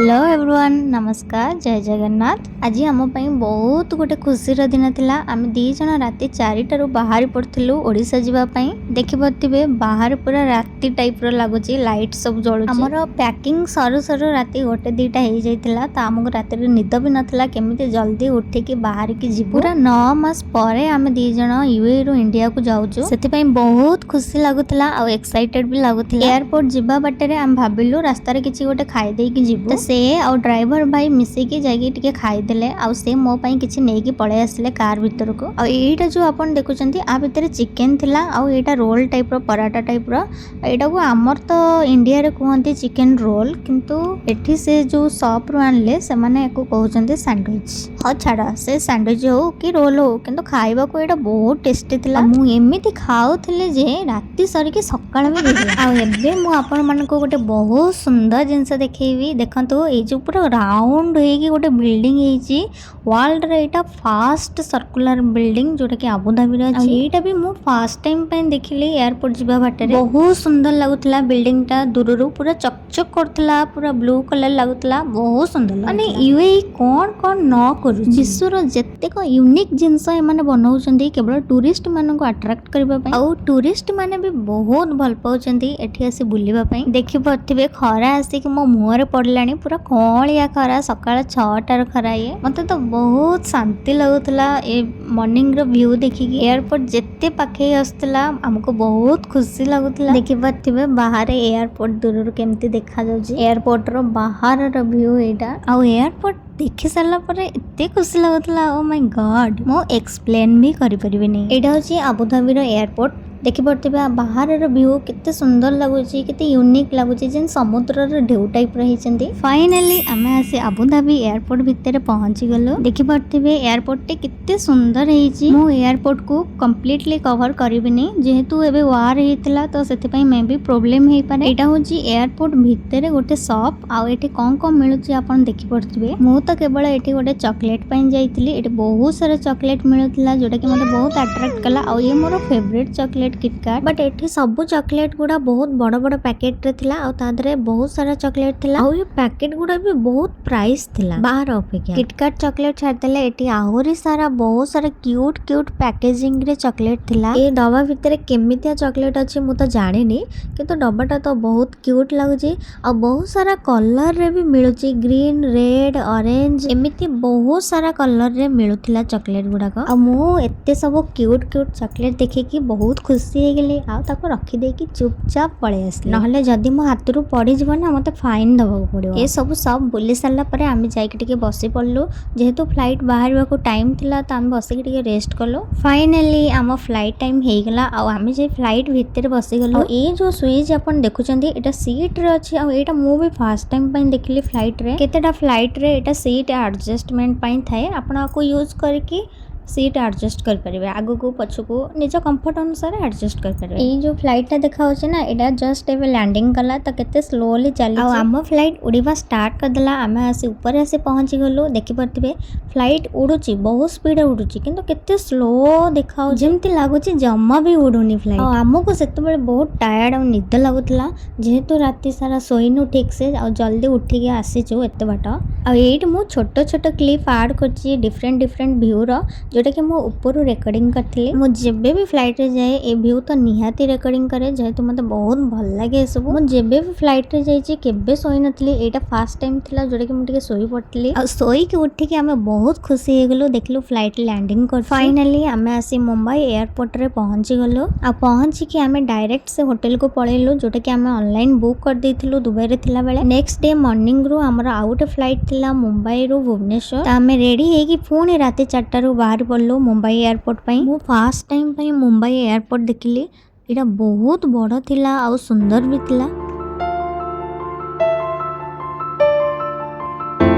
Hello everyone, नमस्कार, जय जगन्नाथ। आज आम बहुत गोटे खुशीर दिन थिला। आम दी जन राति 4टारू बाहर पड़थिलु ओडिशा जीवा पई। देखि पथिबे बाहर पूरा राति टाइप रो लागुची, लाइट सब जळुची। हमर पैकिंग सरू सरू राति 1-2टा हे जाइतिला। त हमको राति रे निद भी नथला, केमिति जल्दी उठी के बाहर की जिबु। पूरा 9 मास परे आम दी जन यूए रो इंडिया को जाउछु। सेति पई बहुत खुशी लागुतला आ एक्साइटेड भी लागुतला। एयरपोर्ट जिबा बाटे रे आम भाबिलु रास्ता रे किछि गोटे खाइ देई कि जिबु। से आ ड्राइवर भाई मिसिकी जाइए टिके खाईदेले आ से मो पाई किछि नेकी पळे आसले कार भीतर को। आ एटा जो आपण देखुचंती आ भीतर चिकन थिला आ एटा रोल टाइप रो पराठा टाइप रो। एटा को हमर तो इंडिया रे कहंती चिकन रोल, किंतु एठी से जो शॉप रो आनले से माने एको कहउचंती सैंडविच। ह छाड़ा से सैंडविच हो कि रोल हो, किंतु खाइबा को एटा बहुत टेस्टी थिला। मु एमिति खाउथले जे राति सरी के सकाळ में गेला। आ एबे मु आपण मन को गोटे बहुत सुंदर जिंस देखैबी। देखंतु ए जो पूरा राउंड होगी गोटे बिल्डिंग है वर्ल्ड रे एटा फास्ट सर्कुलर बिल्डिंग जोटा कि आबुधाबी रे अछि। एटा भी मु फर्स्ट टाइम पे देखिली एयरपोर्ट जिबा बाटे रे। बहुत सुंदर लागुतला बिल्डिंग टा, दूररू पूरा चकचक करतला, पूरा ब्लू कलर लागुतला, बहुत सुंदर माने यूएई कोन कोन न करू विश्व रो जत्ते को यूनिक जिंस ए माने बनाउचंदी केवल टूरिस्ट मानन को अट्रैक्ट करबा पई। आ टूरिस्ट माने भी बहुत भल पाउचंदी एठी आसी बुलिबा पई। देखि पथिबे खरा आसी कि मो मुहरे पड़लानी, पूरा कलिया खरा, सकाळ 6टार खरा। ये मते तो बहुत शांति लगुतला ए मॉर्निंग रो व्यू देखिकी। एयरपोर्ट जेते पाखे आस्तला हमको बहुत खुशी लगुतला। देखि पथिबे बाहर एयरपोर्ट दूरରୁ केमती देखा जाउची। एयरपोर्ट रो बाहर रो व्यू एटा। आ एयरपोर्ट देखि सारला परे एते खुशी लगुतला, ओ माय गॉड मो एक्सप्लेन भी करि परिबिनी। एटा होची आबुधाबी रो एयरपोर्ट। देखि पड़थिबा बाहर रो व्यू केते सुंदर लागुची, केते यूनिक लागुची, जेन समुद्र रो ढेउ टाइप रहिचंदी। फाइनली आमे आसी आबुधाबी एयरपोर्ट भितर पहुंची गलो। देखि पड़थिबे एयरपोर्ट टे केते सुंदर हेची। मो एयरपोर्ट को कंप्लीटली कवर करिबिनी, जेहेतु एबे वार हेतला तो सेति पई मे भी प्रॉब्लम हेई पारे। एटा होची एयरपोर्ट भितर गोटे शॉप। आ एठी कोन मिलुची आपण देखि पड़थिबे। मो तो केवल एठी गोटे चॉकलेट पई जाइतिली। एठी बहुत सारा चॉकलेट मिलुतला जोटा कि मते बहुत अट्रैक्ट कला। आ ये मोर फेवरेट चॉकलेट किटकैट। बट एठी सब चॉकलेट गुडा बहुत बड़ बड़ पैकेट रे थिला आ तादरे बहुत सारा चॉकलेट थिला। आ ये पैकेट गुडा भी बहुत प्राइस थिला बाहर अपेक्षा। किटकैट चॉकलेट छाड़देले एठी आहुरी सारा बहुत सारा क्यूट क्यूट पैकेजिंग रे चॉकलेट थिला। ए डब्बा भितर केमितिया चॉकलेट अछि मु तो जानिनी, किंतु डब्बाटा तो बहुत क्यूट लागुची। आ बहुत सारा कलर रे भी मिलुची, ग्रीन, रेड, ऑरेंज, एमिति बहुत सारा कलर रे मिलुथिला चॉकलेट गुडा को। आ मु एते सब क्यूट क्यूट चॉकलेट देखि कि बहुत खुशी हे गेली। आ ताको रखी दे कि चुपचाप पळे आसली, नहले जदी मो हातरू पड़ी जीव ना मते फाइन दबा पड़ियो। ए सब बुली सारला परे आमे जाई के टिके बसी पड़लु, जेहेतु फ्लाइट बाहरवा को टाइम थिला त आमे बसी के टिके रेस्ट करलो। फाइनली आम फ्लाइट टाइम हे गेला आ आमे जे फ्लाइट भीतर बसी गलो। ए जो स्विच अपन देखुचंदी एटा सीट रे अछि। आ एटा मो भी फर्स्ट टाइम पई देखली फ्लाइट रे। केतेटा फ्लाइट रे एटा सीट एडजस्टमेंट पई थाए, आपण को यूज करके सीट एडजस्ट कर परिबे, आगु को पछु को निज कंफर्ट अनुसार एडजस्ट कर परिबे। ए जो फ्लाइट ता देखा होचे ना एटा जस्ट एबे लैंडिंग कला त केते स्लोली चली। आ हम फ्लाइट उड़ीबा स्टार्ट कर देला। आमे आसी ऊपर आसी पहुंची गलो। देखि परतिबे फ्लाइट उडुची, बहुत स्पीड उडुची, किंतु केते स्लो देखाउ, जेमति लागुची जम्मा भी उडुनी फ्लाइट। आ हमको सेते बेले बहुत टायर्ड और निद लागुतला, जेहेतु राति सारा सोइनु ठीक से आ जल्दी उठी के आसीचो एते बाट। आ एट मु छोटो छोटो क्लिप ऐड करची डिफरेंट डिफरेंट व्यू रो, जोटा कि मो ऊपर रिकॉर्डिंग करथिली। मो जेबे भी फ्लाइट रे जाए ए व्यू तो निहाती रिकॉर्डिंग करे, जेहेतु मते बहुत भल लागे सब। मो जेबे भी फ्लाइट रे जाईची केबे सोई नथली, एटा फर्स्ट टाइम थिला जोटा कि मु टिके सोई पड़थिली। आ सोई के उठी के हमें बहुत खुशी हे गेलो, देखलु फ्लाइट लैंडिंग कर। फाइनली हमें आसी मुंबई एयरपोर्ट रे पहुंची गलो। आ पहुंची के हमें डायरेक्ट से होटल को पळेलु, जोटा कि हमें ऑनलाइन बुक कर देथिलु दुबई रे थिला बेले। नेक्स्ट डे मॉर्निंग रो हमरा आउट फ्लाइट थिला मुंबई रो भुवनेश्वर। त हमें रेडी हे कि पुणी राति 4टा रो बाहर पड़लो मुंबई एयरपोर्ट पई। मु फर्स्ट टाइम पई मुंबई एयरपोर्ट देखिली। एटा बहुत बड़ थिला आ सुंदर भी थिला।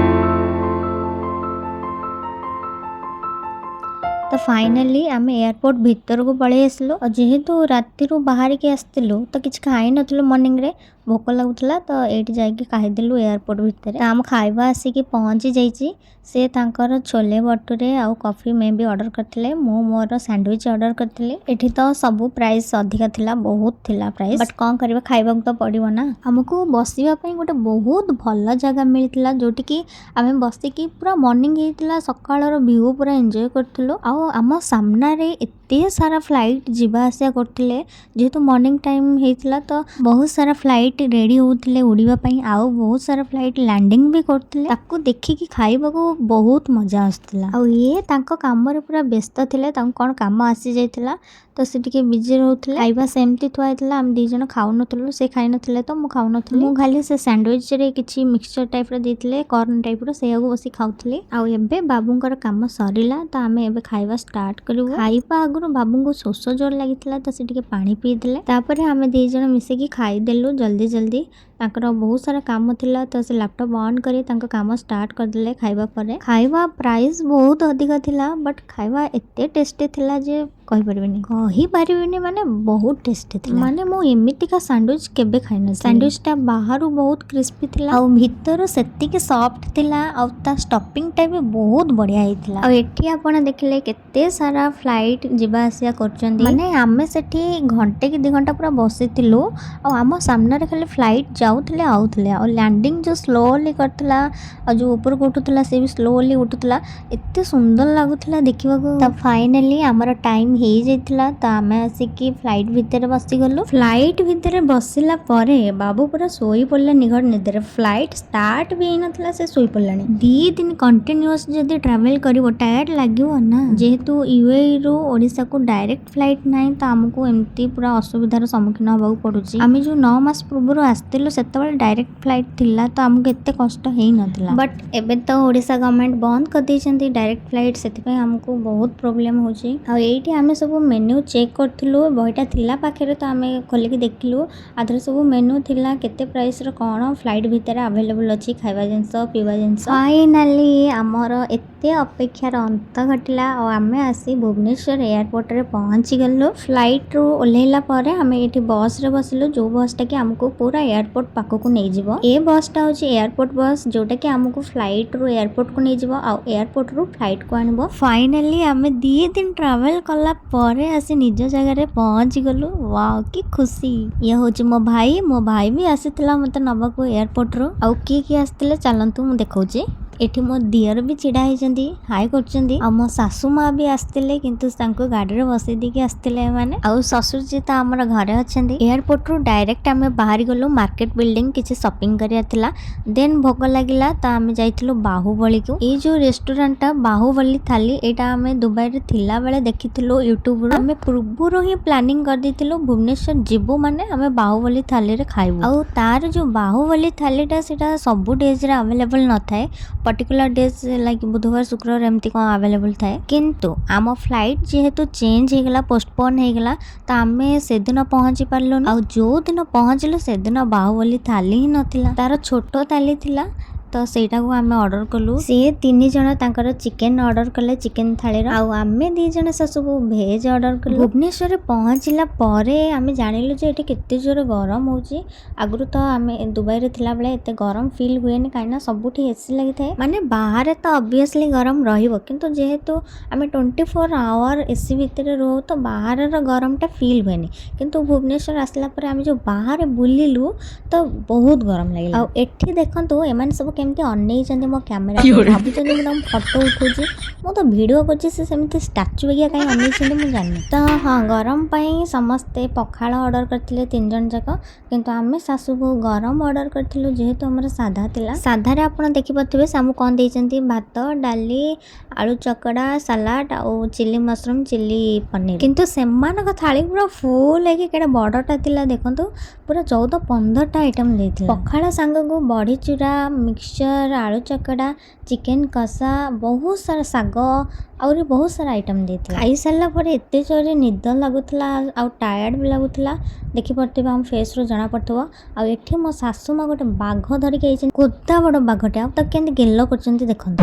तो फाइनली आमे एयरपोर्ट भीतर को पळे आसलो। जेहेतु राति रो बाहर के आसतिलु तो किछ खाई नथलो मॉर्निंग रे, ଭୋକ ଲାଗୁଥିଲା ତ ଏଇଠି ଯାଇକି ଖାଇଦେଲୁ ଏୟାରପୋର୍ଟ ଭିତରେ। ତ ଆମ ଖାଇବା ଆସିକି ପହଞ୍ଚି ଯାଇଛି। ସେ ତାଙ୍କର ଛୋଲେ ଭଟୁରେ ଆଉ କଫି ମେ ବି ଅର୍ଡ଼ର କରିଥିଲେ। ମୁଁ ମୋର ସ୍ୟାଣ୍ଡୱିଚ୍ ଅର୍ଡ଼ର କରିଥିଲି। ଏଠି ତ ସବୁ ପ୍ରାଇସ୍ ଅଧିକା ଥିଲା, ବହୁତ ଥିଲା ପ୍ରାଇସ୍, ବଟ୍ କ'ଣ କରିବା, ଖାଇବାକୁ ତ ପଡ଼ିବ ନା। ଆମକୁ ବସିବା ପାଇଁ ଗୋଟେ ବହୁତ ଭଲ ଜାଗା ମିଳିଥିଲା, ଯୋଉଠିକି ଆମେ ବସିକି ପୁରା ମର୍ଣ୍ଣିଂ ହେଇଥିଲା, ସକାଳର ଭ୍ୟୁ ପୁରା ଏନ୍ଜୟ କରୁଥିଲୁ। ଆଉ ଆମ ସାମ୍ନାରେ ଏତେ ସାରା ଫ୍ଲାଇଟ୍ ଯିବା ଆସିବା କରୁଥିଲେ, ଯେହେତୁ ମର୍ଣ୍ଣିଂ ଟାଇମ୍ ହେଇଥିଲା ତ ବହୁତ ସାରା ଫ୍ଲାଇଟ୍ ରେଡ଼ି ହେଉଥିଲେ ଉଡ଼ିବା ପାଇଁ, ଆଉ ବହୁତ ସାରା ଫ୍ଲାଇଟ୍ ଲ୍ୟାଣ୍ଡିଂ ବି କରୁଥିଲେ। ତାକୁ ଦେଖିକି ଖାଇବାକୁ ବହୁତ ମଜା ଆସୁଥିଲା। ଆଉ ଇଏ ତାଙ୍କ କାମରେ ପୁରା ବ୍ୟସ୍ତ ଥିଲେ, ତାଙ୍କୁ କ'ଣ କାମ ଆସିଯାଇଥିଲା ତ ସେ ଟିକେ ବିଜି ରହୁଥିଲେ। ଖାଇବା ସେମିତି ଥୁଆ ହେଇଥିଲା, ଆମେ 2 ଜଣ ଖାଉନଥିଲୁ, ସେ ଖାଇନଥିଲେ ତ ମୁଁ ଖାଉନଥିଲି। ମୁଁ ଖାଲି ସେ ସ୍ୟାଣ୍ଡୱିଚ୍ରେ କିଛି ମିକ୍ସଚର ଟାଇପ୍ର ଦେଇଥିଲେ, କର୍ନ ଟାଇପ୍ର, ସେଇଆକୁ ବସି ଖାଉଥିଲି। ଆଉ ଏବେ ବାବୁଙ୍କର କାମ ସରିଲା ତ ଆମେ ଏବେ ଖାଇବା ଷ୍ଟାର୍ଟ କରିବୁ। ଖାଇବା ଆଗରୁ ବାବୁଙ୍କୁ ଶୋଷ ଜୋର ଲାଗିଥିଲା ତ ସେ ଟିକେ ପାଣି ପିଇଦେଲେ। ତାପରେ ଆମେ 2 ଜଣ ମିଶିକି ଖାଇଦେଲୁ ଜଲ୍ଦି ଜଲ୍ଦି। ତାଙ୍କର ବହୁତ ସାରା କାମ ଥିଲା ତ ସେ ଲ୍ୟାପଟପ୍ ଅନ୍ କରି ତାଙ୍କ କାମ ଷ୍ଟାର୍ଟ କରିଦେଲେ। ଖାଇବା ପରେ ଖାଇବା ପ୍ରାଇସ୍ ବହୁତ ଅଧିକ ଥିଲା, ବଟ୍ ଖାଇବା ଏତେ ଟେଷ୍ଟି ଥିଲା ଯେ କହିପାରିବିନି, ମାନେ ବହୁତ ଟେଷ୍ଟି ଥିଲା। ମାନେ ମୁଁ ଏମିତିକା ସ୍ୟାଣ୍ଡୱିଚ୍ କେବେ ଖାଇନଥିଲି। ସ୍ୟାଣ୍ଡୱିଚ୍ଟା ବାହାରୁ ବହୁତ କ୍ରିସ୍ପି ଥିଲା ଆଉ ଭିତରୁ ସେତିକି ସଫ୍ଟ ଥିଲା, ଆଉ ତା ଷ୍ଟଫିଂଟା ବି ବହୁତ ବଢ଼ିଆ ହେଇଥିଲା। ଆଉ ଏଠି ଆପଣ ଦେଖିଲେ କେତେ ସାରା ଫ୍ଲାଇଟ୍ ଯିବା ଆସିବା କରୁଛନ୍ତି। ମାନେ ଆମେ ସେଠି ଘଣ୍ଟେ କି 2 ଘଣ୍ଟା ପୁରା ବସିଥିଲୁ, ଆଉ ଆମ ସାମ୍ନାରେ ଖାଲି ଫ୍ଲାଇଟ୍ ଯାଉଥିଲେ ଆଉଥିଲେ। ଆଉ ଲ୍ୟାଣ୍ଡିଂ ଯେଉଁ ସ୍ଲୋଲି କରିଥିଲା ଆଉ ଯେଉଁ ଉପରକୁ ଉଠୁଥିଲା ସେ ବି ସ୍ଲୋଲି ଉଠୁଥିଲା, ଏତେ ସୁନ୍ଦର ଲାଗୁଥିଲା ଦେଖିବାକୁ। ତ ଫାଇନାଲି ଆମର ଟାଇମ୍ ହେଇଯାଇଥିଲା ତ ଆମେ ଆସିକି ଫ୍ଲାଇଟ୍ ଭିତରେ ବସିଗଲୁ। ଫ୍ଲାଇଟ୍ ଭିତରେ ବସିଲା ପରେ ବାବୁ ପୁରା ଶୋଇ ପଡ଼ିଲେ ନିଘଡ଼ ନିଦରେ। ଫ୍ଲାଇଟ୍ ଷ୍ଟାର୍ଟ ବି ହେଇନଥିଲା ସେ ଶୋଇ ପଡ଼ିଲାଣି। 2 ଦିନ କଣ୍ଟିନ୍ୟୁଅସ୍ ଯଦି ଟ୍ରାଭେଲ୍ କରିବ ଟାୟାର୍ଡ ଲାଗିବ ନା। ଯେହେତୁ ୟୁଏଇରୁ ଓଡ଼ିଶାକୁ ଡାଇରେକ୍ଟ ଫ୍ଲାଇଟ୍ ନାହିଁ ତ ଆମକୁ ଏମିତି ପୁରା ଅସୁବିଧାର ସମ୍ମୁଖୀନ ହେବାକୁ ପଡ଼ୁଛି। ଆମେ ଯେଉଁ 9 ମାସ ପୂର୍ବରୁ ଆସିଥିଲୁ ସେତେବେଳେ ଡାଇରେକ୍ଟ ଫ୍ଲାଇଟ୍ ଥିଲା ତ ଆମକୁ ଏତେ କଷ୍ଟ ହେଇନଥିଲା, ବଟ୍ ଏବେ ତ ଓଡ଼ିଶା ଗଭର୍ଣ୍ଣମେଣ୍ଟ ବନ୍ଦ କରିଦେଇଛନ୍ତି ଡାଇରେକ୍ଟ ଫ୍ଲାଇଟ୍, ସେଥିପାଇଁ ଆମକୁ ବହୁତ ପ୍ରୋବ୍ଲେମ୍ ହେଉଛି। ଆଉ ଏଇଠି ଆମେ ସବୁ ମେନ୍ୟୁ ଚେକ୍ କରିଥିଲୁ, ବହିଟା ଥିଲା ପାଖରେ ତ ଆମେ ଖୋଲିକି ଦେଖିଲୁ। ଆଧରେ ସବୁ ମେନ୍ୟୁ ଥିଲା, କେତେ ପ୍ରାଇସ୍ର କ'ଣ ଫ୍ଲାଇଟ୍ ଭିତରେ ଆଭେଲେବୁଲ୍ ଅଛି, ଖାଇବା ଜିନିଷ ପିଇବା ଜିନିଷ। ଫାଇନାଲି ଆମର ଏତେ ଅପେକ୍ଷାର ଅନ୍ତ ଘଟିଲା ଆଉ ଆମେ ଆସି ଭୁବନେଶ୍ୱର ଏୟାରପୋର୍ଟରେ ପହଞ୍ଚିଗଲୁ। ଫ୍ଲାଇଟ୍ରୁ ଓହ୍ଲେଇଲା ପରେ ଆମେ ଏଇଠି ବସ୍ରେ ବସିଲୁ, ଯେଉଁ ବସ୍ଟା କି ଆମକୁ ପୁରା ଏୟାରପୋର୍ଟ ପାଖକୁ ନେଇଯିବ। ଏ ବସ୍ଟା ହେଉଛି ଏୟାରପୋର୍ଟ ବସ୍, ଯେଉଁଟାକି ଆମକୁ ଫ୍ଲାଇଟ୍ରୁ ଏୟାରପୋର୍ଟକୁ ନେଇଯିବ ଆଉ ଏୟାରପୋର୍ଟରୁ ଫ୍ଲାଇଟ୍କୁ ଆଣିବ। ଫାଇନାଲି ଆମେ 2 ଦିନ ଟ୍ରାଭେଲ୍ କଲା ପରେ ଆସି ନିଜ ଜାଗାରେ ପହଞ୍ଚିଗଲୁ। ୱାଓ କି ଖୁସି। ଇଏ ହେଉଛି ମୋ ଭାଇ ବି ଆସିଥିଲା ମୋତେ ନେବାକୁ ଏୟାରପୋର୍ଟରୁ। ଆଉ କିଏ ଆସିଥିଲେ ଚାଲନ୍ତୁ ମୁଁ ଦେଖାଉଛି। ଏଠି ମୋ ଦିଅର ବି ଛିଡ଼ା ହେଇଛନ୍ତି, ହାଇ କରୁଛନ୍ତି। ଆଉ ମୋ ଶାଶୁ ମା ବି ଆସିଥିଲେ, କିନ୍ତୁ ତାଙ୍କୁ ଗାଡ଼ିରେ ବସେଇ ଦେଇକି ଆସିଥିଲେ ଏମାନେ। ଆଉ ଶ୍ୱଶୁରଜୀ ତ ଆମର ଘରେ ଅଛନ୍ତି। ଏୟାରପୋର୍ଟରୁ ଡାଇରେକ୍ଟ ଆମେ ବାହାରି ଗଲୁ ମାର୍କେଟ ବିଲ୍ଡିଂ, କିଛି ସପିଂ କରିବାର ଥିଲା। ଦେନ୍ ଭୋକ ଲାଗିଲା ତ ଆମେ ଯାଇଥିଲୁ ବାହୁବଳୀକୁ। ଏଇ ଯେଉଁ ରେଷ୍ଟୁରାଣ୍ଟଟା ବାହୁବଳୀ ଥାଲି, ଏଇଟା ଆମେ ଦୁବାଇରେ ଥିଲାବେଳେ ଦେଖିଥିଲୁ ୟୁଟ୍ୟୁବରୁ। ଆମେ ପୂର୍ବରୁ ହିଁ ପ୍ଲାନିଂ କରିଦେଇଥିଲୁ ଭୁବନେଶ୍ୱର ଯିବୁ ମାନେ ଆମେ ବାହୁବଳୀ ଥାଲିରେ ଖାଇବୁ। ଆଉ ତାର ଯେଉଁ ବାହୁବଳୀ ଥାଲିଟା ସେଇଟା ସବୁ ଡେଜ୍ରେ ଆଭେଲେବଲ୍ ନଥାଏ, ପର୍ଟିକୁଲାର ଡେଜ୍ ଲାଇକ୍ ବୁଧବାର ଶୁକ୍ରବାର ଏମିତି କ'ଣ ଆଭେଲେବଲ୍ ଥାଏ। କିନ୍ତୁ ଆମ ଫ୍ଲାଇଟ୍ ଯେହେତୁ ଚେଞ୍ଜ ହେଇଗଲା, ପୋଷ୍ଟପୋନ୍ ହେଇଗଲା ତ ଆମେ ସେଦିନ ପହଞ୍ଚି ପାରିଲୁନି। ଆଉ ଯେଉଁ ଦିନ ପହଞ୍ଚିଲୁ ସେଦିନ ବାହୁବଳୀ ଥାଲି ହିଁ ନଥିଲା, ତାର ଛୋଟ ଥାଲି ଥିଲା ତ ସେଇଟାକୁ ଆମେ ଅର୍ଡ଼ର କଲୁ। ସିଏ 3 ଜଣ ତାଙ୍କର ଚିକେନ୍ ଅର୍ଡ଼ର କଲେ, ଚିକେନ୍ ଥାଳିର, ଆଉ ଆମେ 2 ଜଣ ସବୁ ଭେଜ୍ ଅର୍ଡ଼ର କଲୁ। ଭୁବନେଶ୍ୱରରେ ପହଞ୍ଚିଲା ପରେ ଆମେ ଜାଣିଲୁ ଯେ ଏଠି କେତେ ଜୋରେ ଗରମ ହେଉଛି। ଆଗରୁ ତ ଆମେ ଦୁବାଇରେ ଥିଲାବେଳେ ଏତେ ଗରମ ଫିଲ୍ ହୁଏନି, କାହିଁକିନା ସବୁଠି ଏସି ଲାଗିଥାଏ। ମାନେ ବାହାରେ ତ ଅବଭିୟସଲି ଗରମ ରହିବ, କିନ୍ତୁ ଯେହେତୁ ଆମେ 24 ଆୱାର ଏସି ଭିତରେ ରହୁ ତ ବାହାରର ଗରମଟା ଫିଲ୍ ହୁଏନି। କିନ୍ତୁ ଭୁବନେଶ୍ୱର ଆସିଲା ପରେ ଆମେ ଯେଉଁ ବାହାରେ ବୁଲିଲୁ ତ ବହୁତ ଗରମ ଲାଗିଲା। ଆଉ ଏଠି ଦେଖନ୍ତୁ ଏମାନେ ସବୁ କେମିତି ଅନେଇଛନ୍ତି ମୋ କ୍ୟାମେରା, ଭାବୁଛନ୍ତି ମୁଁ ତାଙ୍କୁ ଫଟୋ ଉଠଉଛି, ମୁଁ ତ ଭିଡ଼ିଓ କରୁଛି, ସେ ସେମିତି ଷ୍ଟାଚୁ ବାଗିଆ କାହିଁ ଅନେଇଛନ୍ତି ମୁଁ ଜାଣିନି। ତ ହଁ, ଗରମ ପାଇଁ ସମସ୍ତେ ପଖାଳ ଅର୍ଡ଼ର କରିଥିଲେ 3 ଜଣ ଯାକ, କିନ୍ତୁ ଆମେ ଶାଶୁ ବୋହୂ ଗରମ ଅର୍ଡ଼ର କରିଥିଲୁ ଯେହେତୁ ଆମର ସାଧା ଥିଲା। ସାଧାରେ ଆପଣ ଦେଖିପାରୁଥିବେ ସେ ଆମକୁ କ'ଣ ଦେଇଛନ୍ତି, ଭାତ, ଡାଲି, ଆଳୁ ଚକଡ଼ା, ସାଲାଡ଼ ଆଉ ଚିଲି ମସରୁମ୍, ଚିଲି ପନିର। କିନ୍ତୁ ସେମାନଙ୍କ ଥାଳି ପୁରା ଫୁଲ୍ ହେଇକି କେଡ଼େ ବଡ଼ଟା ଥିଲା ଦେଖନ୍ତୁ, ପୁରା 14-15ଟା ଆଇଟମ୍ ଦେଇଥିଲା। ପଖାଳ ସାଙ୍ଗକୁ ବଢ଼ି ଚୁରା, ମିକ୍ସଚର, ଆଳୁ ଚକଡ଼ା, ଚିକେନ୍ କଷା, ବହୁତ ସାରା ଶାଗ, ଆହୁରି ବହୁତ ସାରା ଆଇଟମ୍ ଦେଇଥିଲା। ଖାଇସାରିଲା ପରେ ଏତେ ଜୋରରେ ନିଦ ଲାଗୁଥିଲା ଆଉ ଟାୟାର୍ଡ଼ ବି ଲାଗୁଥିଲା, ଦେଖିପାରୁଥିବେ ଆମ ଫେସ୍ରୁ ଜଣାପଡ଼ୁଥିବ। ଆଉ ଏଠି ମୋ ଶାଶୁ ମା ଗୋଟେ ବାଘ ଧରିକି ଆଇଛନ୍ତି, କୋଦା ବଡ଼ ବାଘଟେ, ଆଉ ତାକୁ କେମିତି ଗେଲ କରୁଛନ୍ତି ଦେଖନ୍ତୁ।